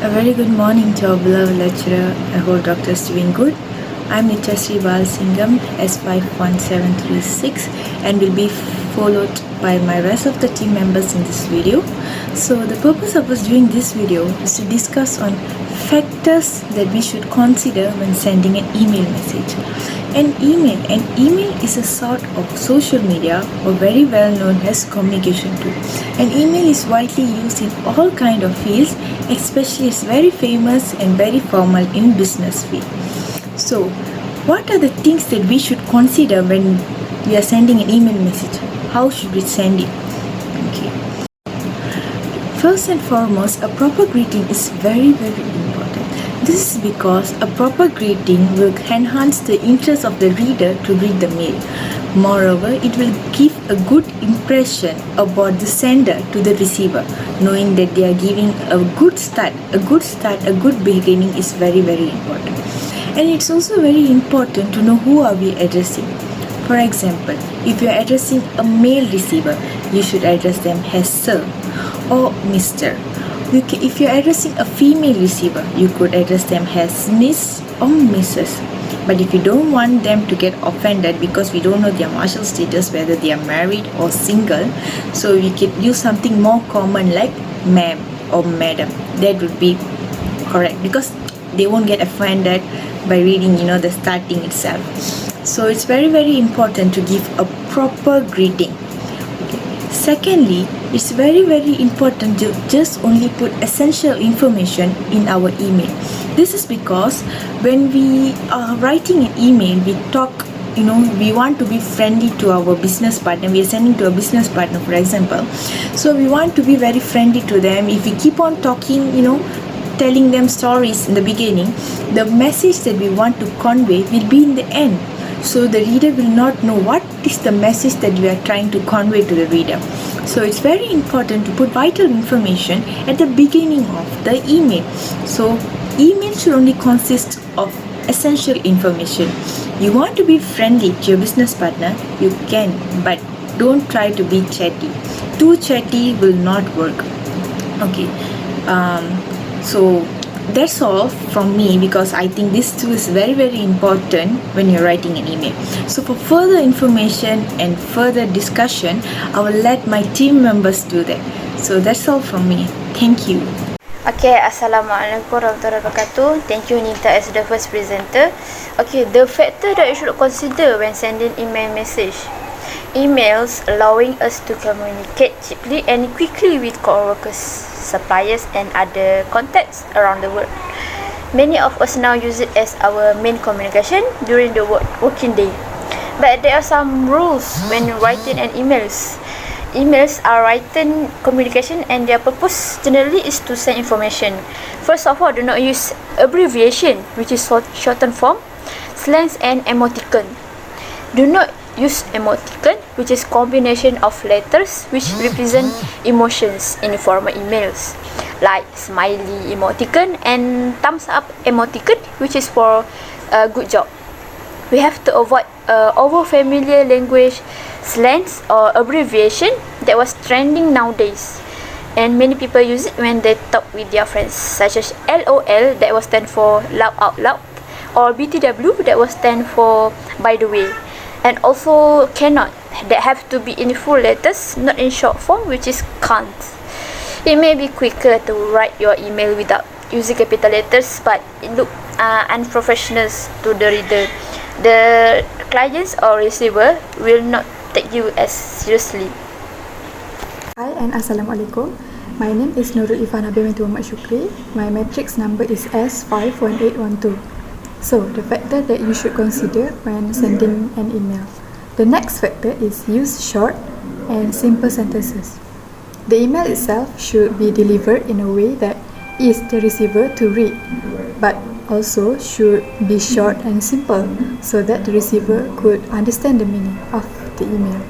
A very good morning to our beloved lecturer. I hope doctor is doing good. I'm Nityasri Balasingam, S51736, and will be followed by my rest of the team members in this video. So the purpose of us doing this video is to discuss on factors that we should consider when sending an email message. An email is a sort of social media or very well known as communication tool. An email is widely used in all kind of fields, especially it's very famous and very formal in business field. So, what are the things that we should consider when we are sending an email message? How should we send it? Okay. First and foremost, a proper greeting is very important. This is because a proper greeting will enhance the interest of the reader to read the mail. Moreover, it will give a good impression about the sender to the receiver, knowing that they are giving a good start. A good beginning is very important. And it's also very important to know who are we addressing. For example, if you are addressing a male receiver, you should address them as Sir or Mr. If you are addressing a female receiver, you could address them as Miss or Mrs. But if you don't want them to get offended because we don't know their marital status, whether they are married or single, so we could use something more common like ma'am or madam. That would be correct because they won't get offended by reading the starting itself. So it's very important to give a proper greeting. Secondly, it's very important to just only put essential information in our email. This is because when we are writing an email, we talk, we want to be friendly to our business partner. We are sending to a business partner, for example. So we want to be very friendly to them. If we keep on talking, telling them stories in the beginning, the message that we want to convey will be in the end. So the reader will not know what is the message that we are trying to convey to the reader. So it's very important to put vital information at the beginning of the email. So email should only consist of essential information. You want to be friendly to your business partner, you can, but don't try to be chatty. Too chatty will not work. Okay. So that's all from me because I think this too is very important when you're writing an email. So for further information and further discussion, I will let my team members do that. So that's all from me. Thank you. Okay, Assalamualaikum warahmatullahi wabarakatuh. Thank you, Nita, as the first presenter. Okay, the factor that you should consider when sending email message. Emails allowing us to communicate cheaply and quickly with coworkers, suppliers and other contacts around the world. Many of us now use it as our main communication during the working day. But there are some rules when writing an emails. Emails are written communication and their purpose generally is to send information. First of all, do not use abbreviation, which is shortened form, slangs and emoticon. Do not use emoticon, which is combination of letters which represent emotions in formal emails, like smiley emoticon and thumbs up emoticon, which is for a good job. We have to avoid over familiar language, slangs or abbreviation that was trending nowadays, and many people use it when they talk with their friends, such as LOL, that was stand for laugh out loud, or BTW, that was stand for by the way. And also cannot, that have to be in full letters, not in short form, which is can't. It may be quicker to write your email without using capital letters, but it look unprofessional to the reader. The clients or receiver will not take you as seriously. Hi and Assalamualaikum. My name is Nurul Ifana binti Muhammad Shukri. My matrix number is S51812. So, the factor that you should consider when sending an email. The next factor is use short and simple sentences. The email itself should be delivered in a way that eases the receiver to read, but also should be short and simple so that the receiver could understand the meaning of the email.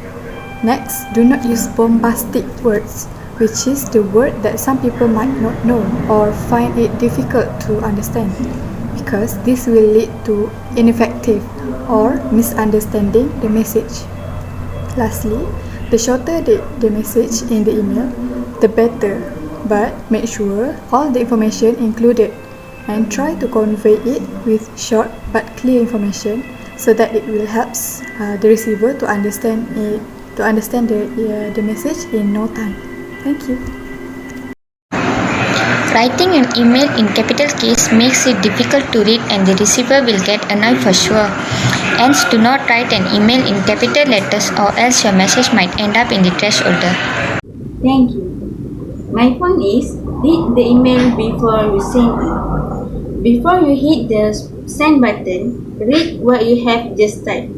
Next, do not use bombastic words, which is the word that some people might not know or find it difficult to understand, because this will lead to ineffective or misunderstanding the message. Lastly, the shorter the message in the email, the better, but make sure all the information included and try to convey it with short but clear information so that it will help the receiver to understand the message in no time. Thank you. Writing an email in capital case makes it difficult to read and the receiver will get annoyed for sure. Hence, do not write an email in capital letters or else your message might end up in the trash folder. Thank you. My point is, read the email before you send it. Before you hit the send button, read what you have just typed.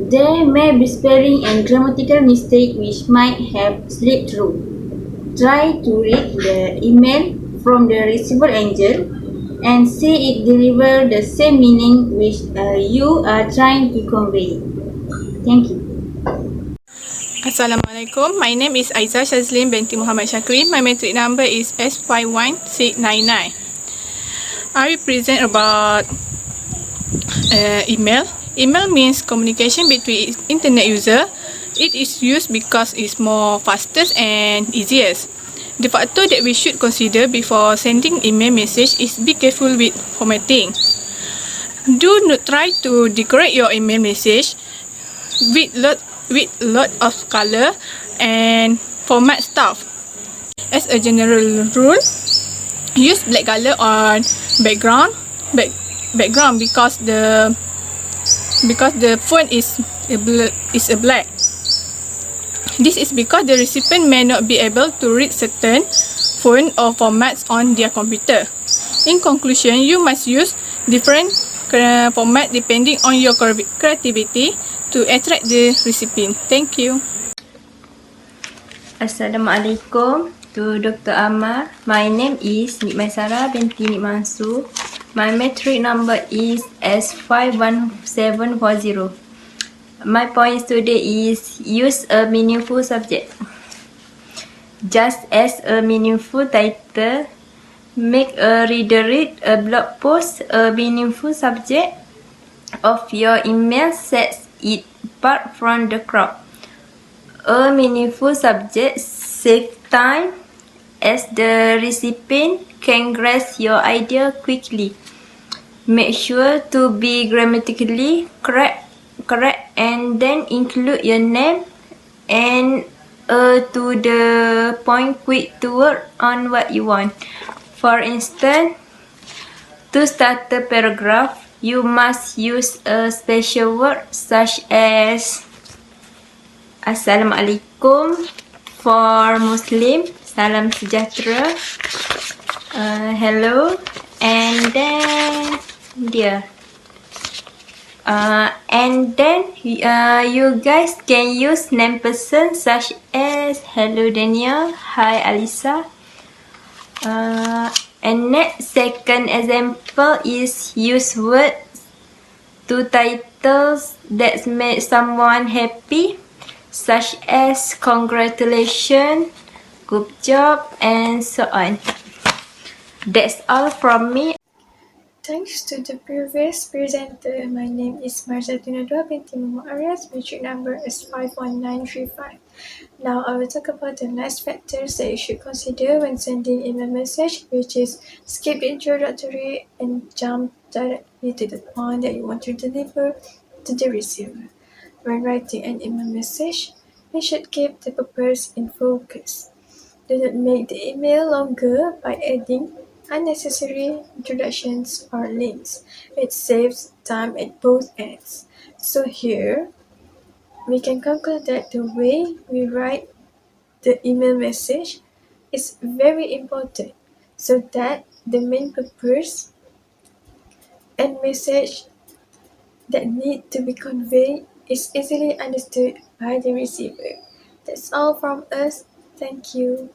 There may be spelling and grammatical mistake which might have slipped through. Try to read the email from the receiver angel and see it deliver the same meaning which you are trying to convey. Thank you. Assalamualaikum. My name is Aizah Shazlin binti Muhammad Shakri. My matric number is S51699. I will present about email. Email means communication between internet user. It is used because it's more fastest and easiest. The factor that we should consider before sending email message is be careful with formatting. Do not try to decorate your email message with lot of color and format stuff. As a general rule, use black color on background because the font is a black. This is because the recipient may not be able to read certain font or formats on their computer. In conclusion, you must use different format depending on your creativity to attract the recipient. Thank you. Assalamualaikum to Dr. Amar. My name is Nik Maisara binti Nik Mansur. My matric number is S51740. My point today is use a meaningful subject. Just as a meaningful title, make a reader read a blog post. A meaningful subject of your email sets it apart from the crowd. A meaningful subject saves time as the recipient can grasp your idea quickly. Make sure to be grammatically correct and then include your name and to the point quick to work on what you want. For instance, to start the paragraph, you must use a special word such as Assalamualaikum for Muslim, Salam Sejahtera, hello, and then dear. And then you guys can use name person such as hello Daniel, hi Alisa. And next second example is use words to titles that make someone happy such as congratulations, good job, and so on. That's all from me. Thanks to the previous presenter, my name is Marzatina Dua binti Muhammad Arias, matric number is 51935. Now I will talk about the next factors that you should consider when sending email message, which is skip the introductory and jump directly to the point that you want to deliver to the receiver. When writing an email message, you should keep the purpose in focus. Do not make the email longer by adding unnecessary introductions or links. It saves time at both ends. So here, we can conclude that the way we write the email message is very important so that the main purpose and message that need to be conveyed is easily understood by the receiver. That's all from us. Thank you.